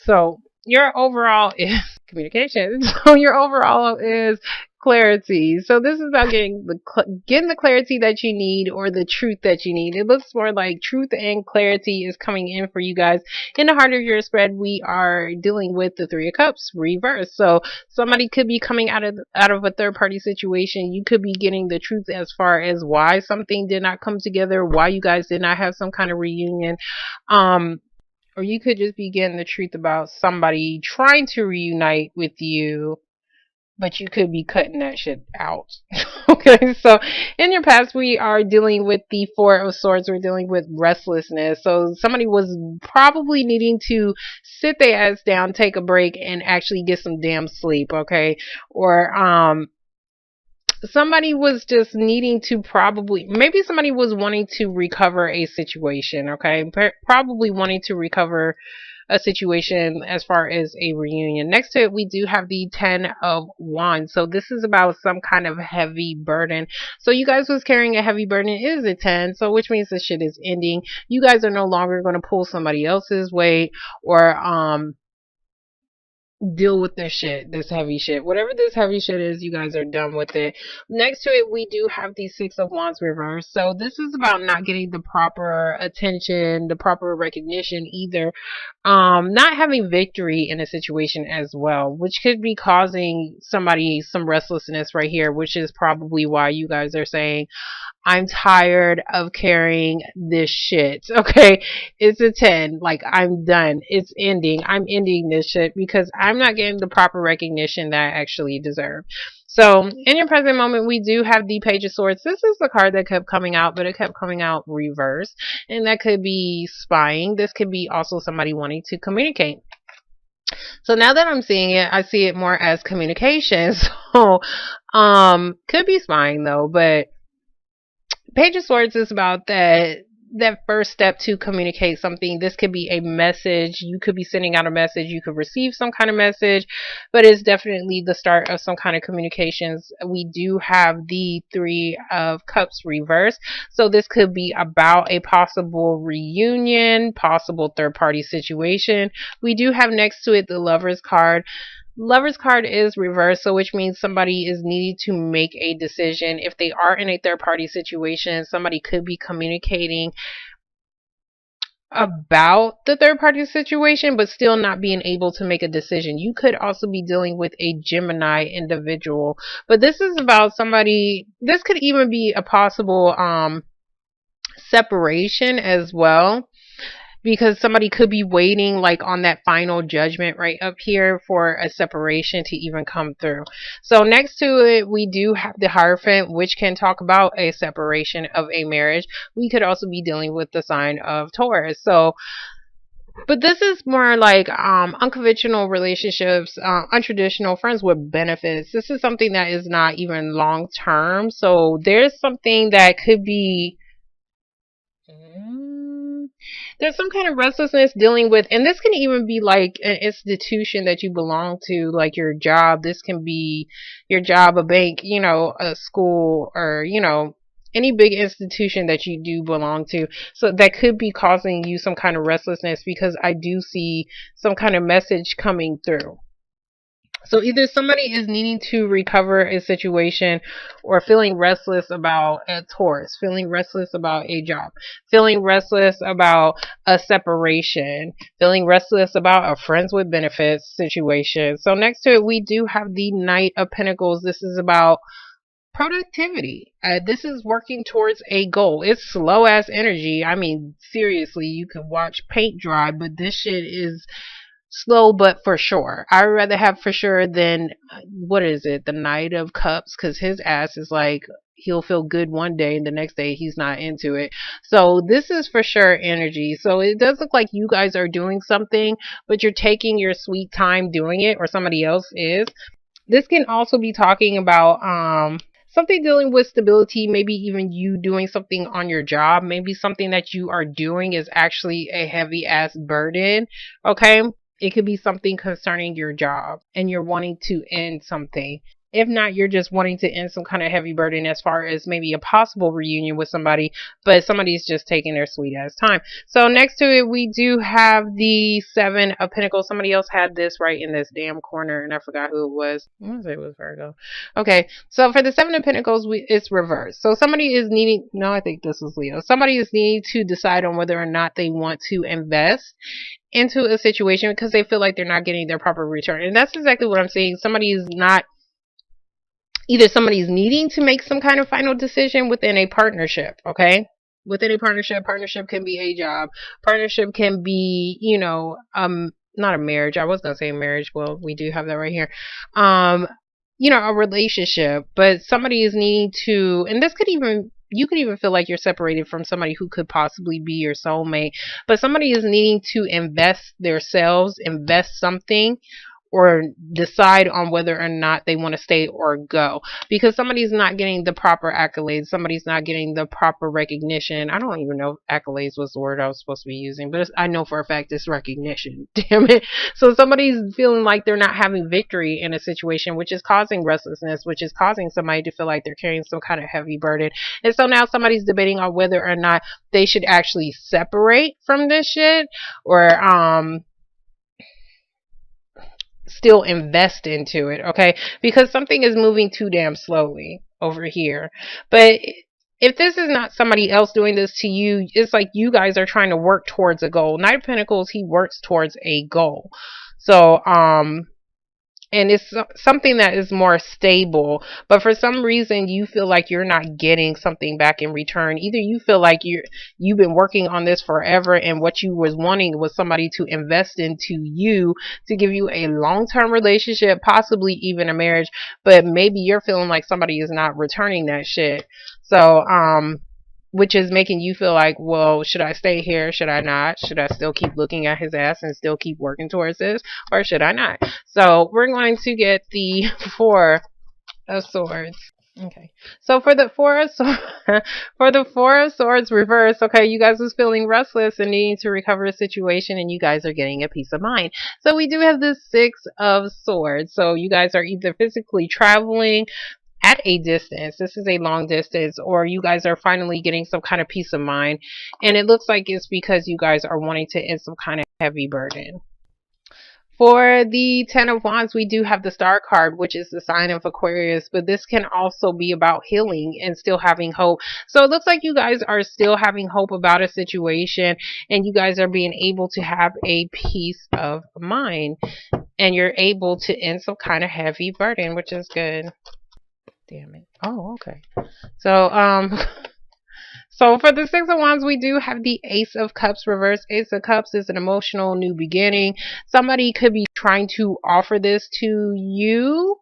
So your overall is communication. So your overall is clarity. So this is about getting the clarity that you need, or the truth that you need. It looks more like truth and clarity is coming in for you guys. In the heart of your spread, we are dealing with the Three of Cups reverse. So somebody could be coming out of a third party situation. You could be getting the truth as far as why something did not come together, why you guys did not have some kind of reunion. Um, or you could just be getting the truth about somebody trying to reunite with you, but you could be cutting that shit out. Okay, so in your past, we are dealing with the Four of Swords. We're dealing with restlessness. So somebody was probably needing to sit their ass down, take a break, and actually get some damn sleep. Okay, or somebody was just needing to, probably, maybe somebody was wanting to recover a situation. Okay, probably wanting to recover a situation as far as a reunion. Next to it, we do have the Ten of Wands. So this is about some kind of heavy burden. So you guys was carrying a heavy burden. It is a 10, so which means this shit is ending. You guys are no longer going to pull somebody else's weight, or deal with this shit, this heavy shit. Whatever this heavy shit is, you guys are done with it. Next to it, we do have the Six of Wands reverse. So this is about not getting the proper attention, the proper recognition either. Not having victory in a situation as well, which could be causing somebody some restlessness right here, which is probably why you guys are saying, I'm tired of carrying this shit. Okay. It's a 10. Like, I'm done. It's ending. I'm ending this shit because I'm not getting the proper recognition that I actually deserve. So in your present moment, we do have the Page of Swords. This is the card that kept coming out, but it kept coming out reversed. And that could be spying. This could be also somebody wanting to communicate. So now that I'm seeing it, I see it more as communication. So, could be spying though, but Page of Swords is about that first step to communicate something. This could be a message. You could be sending out a message. You could receive some kind of message, but it's definitely the start of some kind of communications. We do have the Three of Cups reverse. So this could be about a possible reunion, possible third party situation. We do have next to it the Lover's card. Lover's card is reversed, so which means somebody is needing to make a decision. If they are in a third party situation, somebody could be communicating about the third party situation, but still not being able to make a decision. You could also be dealing with a Gemini individual, but this is about somebody, this could even be a possible separation as well, because somebody could be waiting like on that final judgment right up here for a separation to even come through. So next to it, we do have the Hierophant, which can talk about a separation of a marriage. We could also be dealing with the sign of Taurus. So, but this is more like unconventional relationships, untraditional friends with benefits. This is something that is not even long term. So there's something that could be, there's some kind of restlessness dealing with, and this can even be like an institution that you belong to, like your job. This can be your job, a bank, a school, or, any big institution that you do belong to. So that could be causing you some kind of restlessness, because I do see some kind of message coming through. So either somebody is needing to recover a situation, or feeling restless about a Taurus, feeling restless about a job, feeling restless about a separation, feeling restless about a friends with benefits situation. So next to it, we do have the Knight of Pentacles. This is about productivity. This is working towards a goal. It's slow ass energy. I mean, seriously, you can watch paint dry, but this shit is slow but for sure. I'd rather have for sure than, what is it, the Knight of Cups, because his ass is like, he'll feel good one day and the next day he's not into it. So this is for sure energy. So it does look like you guys are doing something, but you're taking your sweet time doing it, or somebody else is. This can also be talking about something dealing with stability, maybe even you doing something on your job. Maybe something that you are doing is actually a heavy ass burden. Okay, it could be something concerning your job and you're wanting to end something. If not, you're just wanting to end some kind of heavy burden as far as maybe a possible reunion with somebody, but somebody's just taking their sweet ass time. So next to it, we do have the Seven of Pentacles. Somebody else had this right in this damn corner, and I forgot who it was. I want to say it was Virgo. Okay, so for the Seven of Pentacles, it's reversed. So somebody is needing, no, I think this was Leo. Somebody is needing to decide on whether or not they want to invest into a situation because they feel like they're not getting their proper return. And that's exactly what I'm saying. Somebody is not, either somebody's needing to make some kind of final decision within a partnership, okay? Within a partnership can be a job. Partnership can be, not a marriage. I was going to say marriage. Well, we do have that right here. A relationship, but somebody is needing to, and this could even, you could even feel like you're separated from somebody who could possibly be your soulmate, but somebody is needing to invest themselves, invest something, or decide on whether or not they want to stay or go, because somebody's not getting the proper accolades, somebody's not getting the proper recognition. I don't even know if accolades was the word I was supposed to be using, but I know for a fact it's recognition. Damn it. So somebody's feeling like they're not having victory in a situation, which is causing restlessness, which is causing somebody to feel like they're carrying some kind of heavy burden. And so now somebody's debating on whether or not they should actually separate from this shit, or still invest into it, okay? Because something is moving too damn slowly over here. But if this is not somebody else doing this to you, it's like you guys are trying to work towards a goal. Knight of Pentacles, he works towards a goal. So, and it's something that is more stable, but for some reason you feel like you're not getting something back in return. Either you feel like you've been working on this forever, and what you was wanting was somebody to invest into you to give you a long-term relationship, possibly even a marriage, but maybe you're feeling like somebody is not returning that shit. So which is making you feel like, well, should I stay here? Should I not? Should I still keep looking at his ass and still keep working towards this? Or should I not? So we're going to get the Four of Swords. Okay. So for the for the Four of Swords reverse, okay, you guys was feeling restless and needing to recover a situation, and you guys are getting a peace of mind. So we do have the Six of Swords. So you guys are either physically traveling at a distance, this is a long distance, or you guys are finally getting some kind of peace of mind, and it looks like it's because you guys are wanting to end some kind of heavy burden. For the Ten of Wands, we do have the Star card, which is the sign of Aquarius, but this can also be about healing and still having hope. So it looks like you guys are still having hope about a situation, and you guys are being able to have a peace of mind, and you're able to end some kind of heavy burden, which is good. Damn it. Oh, okay. So, so for the Six of Wands, we do have the Ace of Cups reverse. Ace of Cups is an emotional new beginning. Somebody could be trying to offer this to you.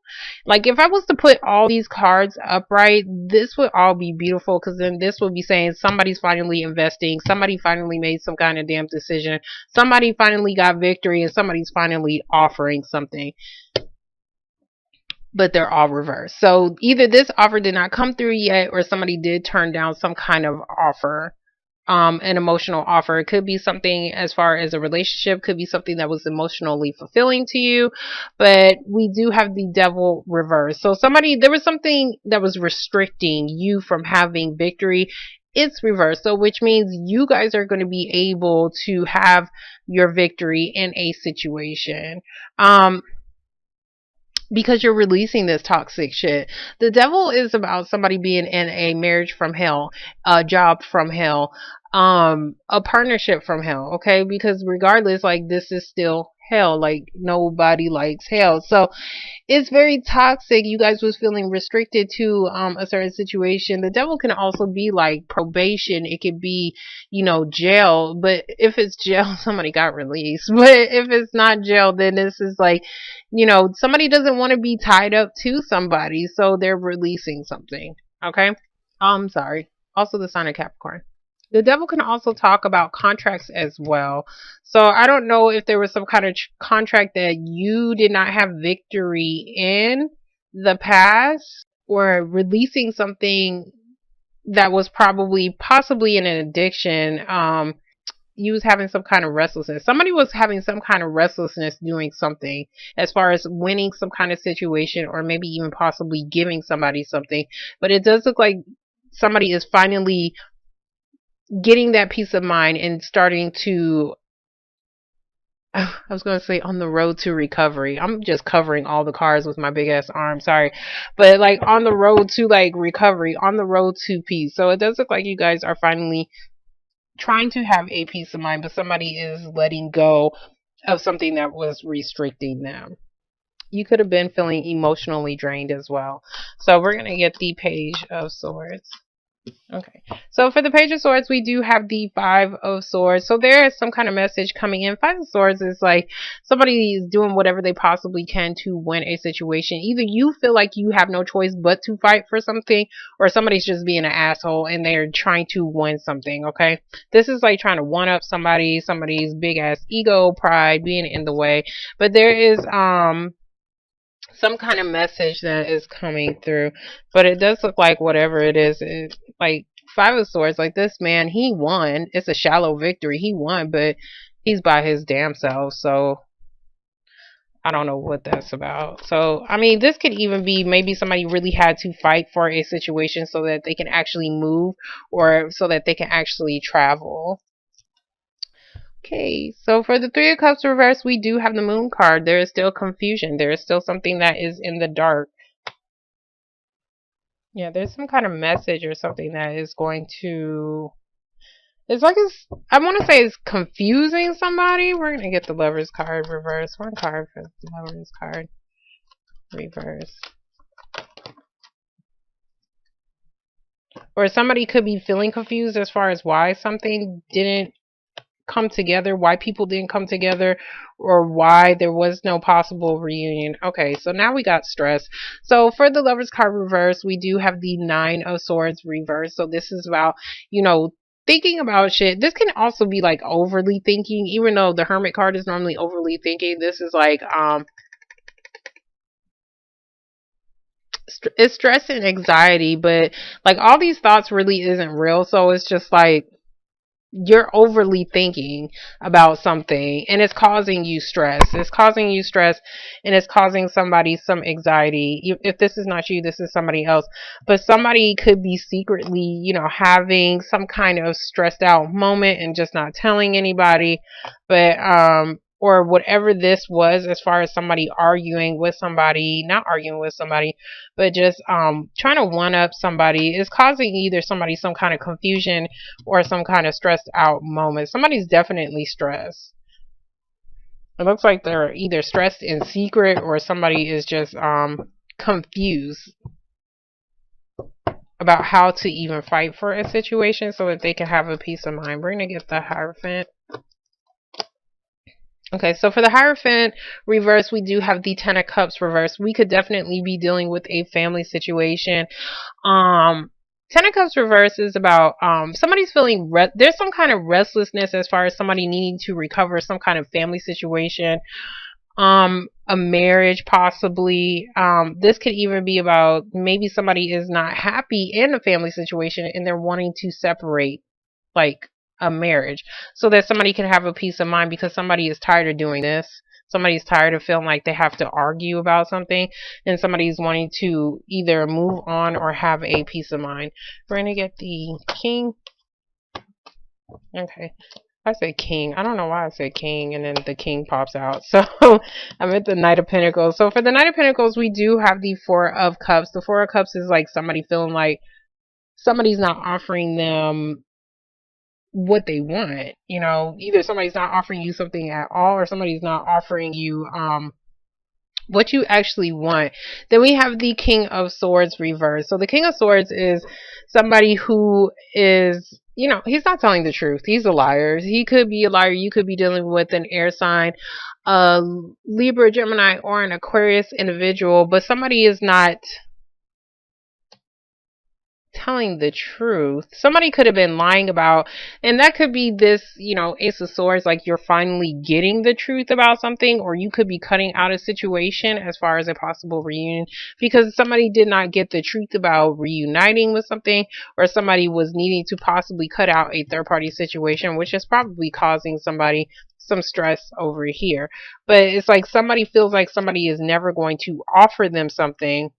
Like, if I was to put all these cards upright, this would all be beautiful, because then this would be saying somebody's finally investing, somebody finally made some kind of damn decision, somebody finally got victory, and somebody's finally offering something. But they're all reversed. So either this offer did not come through yet, or somebody did turn down some kind of offer, an emotional offer. It could be something as far as a relationship, could be something that was emotionally fulfilling to you, but we do have the Devil reversed. So there was something that was restricting you from having victory. It's reversed, so which means you guys are going to be able to have your victory in a situation. Because you're releasing this toxic shit. The Devil is about somebody being in a marriage from hell, a job from hell, a partnership from hell, okay? Because regardless, like, this is still hell. Like, nobody likes hell. So it's very toxic. You guys was feeling restricted to a certain situation. The Devil can also be like probation. It could be, jail. But if it's jail, somebody got released. But if it's not jail, then this is like, somebody doesn't want to be tied up to somebody, so they're releasing something. Okay? I'm sorry. Also the sign of Capricorn. The Devil can also talk about contracts as well. So I don't know if there was some kind of contract that you did not have victory in the past, or releasing something that was possibly an addiction. you was having some kind of restlessness. Somebody was having some kind of restlessness doing something as far as winning some kind of situation, or maybe even possibly giving somebody something. But it does look like somebody is finally getting that peace of mind and starting to, I was going to say, on the road to recovery. I'm just covering all the cards with my big ass arm. Sorry. But like on the road to like recovery, on the road to peace. So it does look like you guys are finally trying to have a peace of mind, but somebody is letting go of something that was restricting them. You could have been feeling emotionally drained as well. So we're going to get the Page of Swords. Okay, so for the Page of Swords, we do have the Five of Swords. So there is some kind of message coming in. Five of Swords is like somebody is doing whatever they possibly can to win a situation. Either you feel like you have no choice but to fight for something, or somebody's just being an asshole and they're trying to win something, okay? This is like trying to one up somebody's big ass ego, pride being in the way. But there is some kind of message that is coming through, but it does look like whatever it is, like Five of Swords, like this man, he won. It's a shallow victory. He won, but he's by his damn self. So I don't know what that's about. So I mean, this could even be maybe somebody really had to fight for a situation so that they can actually move, or so that they can actually travel. Okay, so for the Three of Cups reverse, we do have the Moon card. There is still confusion. There is still something that is in the dark. Yeah, there's some kind of message or something that is going to... It's like I want to say it's confusing somebody. We're going to get the Lover's card reverse. One card for the Lover's card reverse. Or somebody could be feeling confused as far as why something didn't come together, why people didn't come together, or why there was no possible reunion. Okay, so now we got stress. So for the Lover's card reverse, we do have the Nine of Swords reverse. So this is about, thinking about shit. This can also be like overly thinking, even though the Hermit card is normally overly thinking. This is like it's stress and anxiety, but like all these thoughts really isn't real. So it's just like you're overly thinking about something and it's causing you stress. It's causing you stress and it's causing somebody some anxiety. If this is not you, this is somebody else. But somebody could be secretly, having some kind of stressed out moment and just not telling anybody. But or whatever this was, as far as somebody arguing with somebody, not arguing with somebody, but just trying to one up somebody, is causing either somebody some kind of confusion or some kind of stressed out moment. Somebody's definitely stressed. It looks like they're either stressed in secret, or somebody is just confused about how to even fight for a situation so that they can have a peace of mind. We're going to get the Hierophant. Okay, so for the Hierophant reverse, we do have the Ten of Cups reverse. We could definitely be dealing with a family situation. Ten of Cups reverse is about somebody's feeling there's some kind of restlessness as far as somebody needing to recover some kind of family situation, a marriage possibly. This could even be about maybe somebody is not happy in a family situation and they're wanting to separate, like a marriage, so that somebody can have a peace of mind, because somebody is tired of doing this. Somebody's tired of feeling like they have to argue about something, and somebody's wanting to either move on or have a peace of mind. We're going to get the King. Okay. I say King. I don't know why I said King and then the King pops out. So I'm at the Knight of Pentacles. So for the Knight of Pentacles, we do have the Four of Cups. The Four of Cups is like somebody feeling like somebody's not offering them what they want. Either somebody's not offering you something at all, or somebody's not offering you what you actually want. Then we have the King of Swords reverse. So the King of Swords is somebody who is, he's not telling the truth. He's a liar. He could be a liar. You could be dealing with an air sign, a Libra, Gemini, or an Aquarius individual, but somebody is not telling the truth. Somebody could have been lying about, and that could be this, Ace of Swords, like you're finally getting the truth about something, or you could be cutting out a situation as far as a possible reunion because somebody did not get the truth about reuniting with something, or somebody was needing to possibly cut out a third party situation, which is probably causing somebody some stress over here. But it's like somebody feels like somebody is never going to offer them something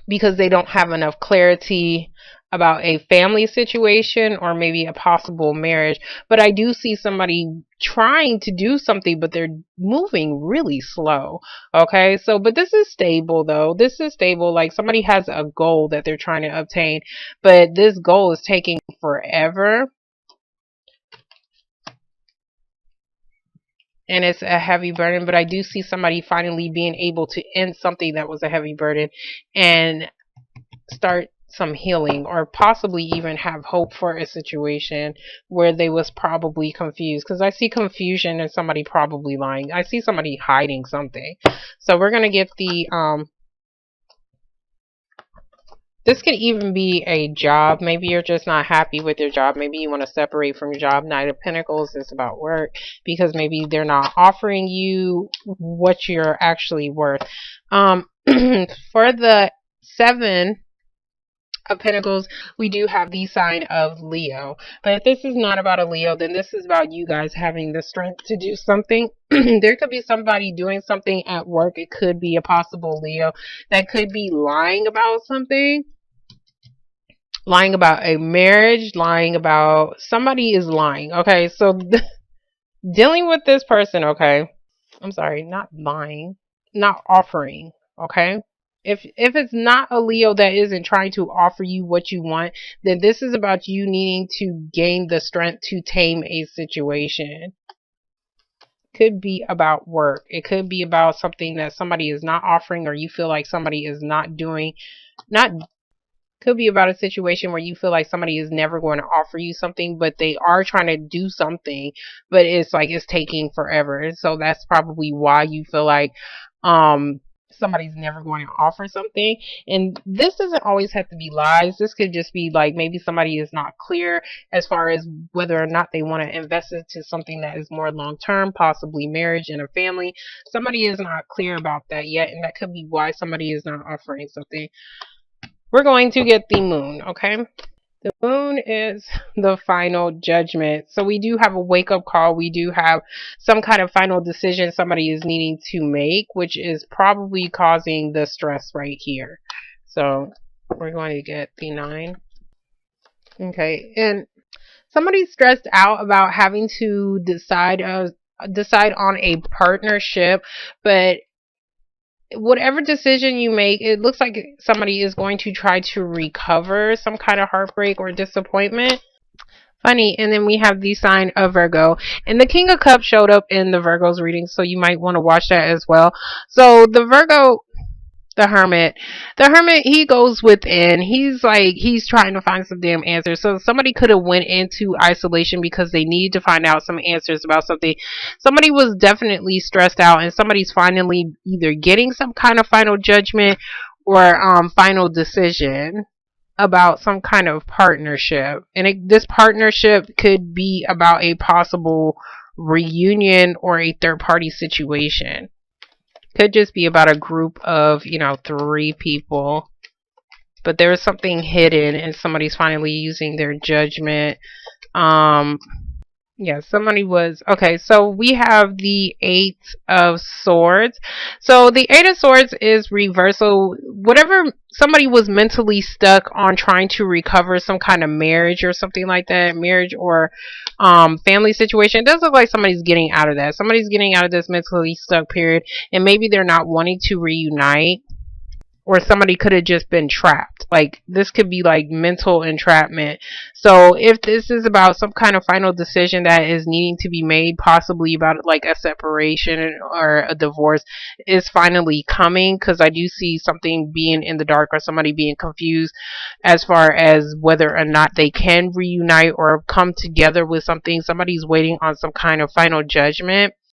because they don't have enough clarity about a family situation or maybe a possible marriage. But I do see somebody trying to do something, but they're moving really slow. Okay, so, but this is stable though. This is stable. Like somebody has a goal that they're trying to obtain, but this goal is taking forever. And it's a heavy burden, but I do see somebody finally being able to end something that was a heavy burden and start some healing, or possibly even have hope for a situation where they was probably confused, because I see confusion and somebody probably lying. I see somebody hiding something. So we're going to get the this could even be a job. Maybe you're just not happy with your job. Maybe you want to separate from your job. Knight of Pentacles is about work, because maybe they're not offering you what you're actually worth. For the 7 of Pentacles, we do have the sign of Leo. But if this is not about a Leo, then this is about you guys having the strength to do something. There could be somebody doing something at work. It could be a possible Leo that could be lying about something. Lying about a marriage, lying about somebody is lying. Okay, so dealing with this person, okay? I'm sorry, not lying, not offering, okay? If it's not a Leo that isn't trying to offer you what you want, then this is about you needing to gain the strength to tame a situation. Could be about work. It could be about something that somebody is not offering, or you feel like somebody is not doing, not could be about a situation where you feel like somebody is never going to offer you something, but they are trying to do something, but it's like it's taking forever. So that's probably why you feel like somebody's never going to offer something. And this doesn't always have to be lies. This could just be like maybe somebody is not clear as far as whether or not they want to invest into something that is more long term, possibly marriage and a family. Somebody is not clear about that yet, and that could be why somebody is not offering something. We're going to get the moon, okay? The moon is the final judgment. So we do have a wake-up call. We do have some kind of final decision somebody is needing to make, which is probably causing the stress right here. So we're going to get the 9. Okay, and somebody's stressed out about having to decide on a partnership, but whatever decision you make, it looks like somebody is going to try to recover some kind of heartbreak or disappointment. Funny. And then we have the sign of Virgo, and the King of Cups showed up in the Virgo's reading, so you might want to watch that as well. So the Virgo, the hermit, he goes within. He's trying to find some damn answers. So somebody could have went into isolation because they needed to find out some answers about something. Somebody was definitely stressed out, and somebody's finally either getting some kind of final judgment or final decision about some kind of partnership. And this partnership could be about a possible reunion or a third party situation. Could just be about a group of, 3 people. But there was something hidden, and somebody's finally using their judgment. Yeah, somebody was... Okay, so we have the 8 of Swords. So the 8 of Swords is reversal. Whatever, somebody was mentally stuck on trying to recover some kind of marriage or something like that. Marriage or family situation. It does look like somebody's getting out of that. Somebody's getting out of this mentally stuck period. And maybe they're not wanting to reunite. Or somebody could have just been trapped. Like, this could be like mental entrapment. So if this is about some kind of final decision that is needing to be made, possibly about like a separation or a divorce, is finally coming. Because I do see something being in the dark, or somebody being confused as far as whether or not they can reunite or come together with something. Somebody's waiting on some kind of final judgment.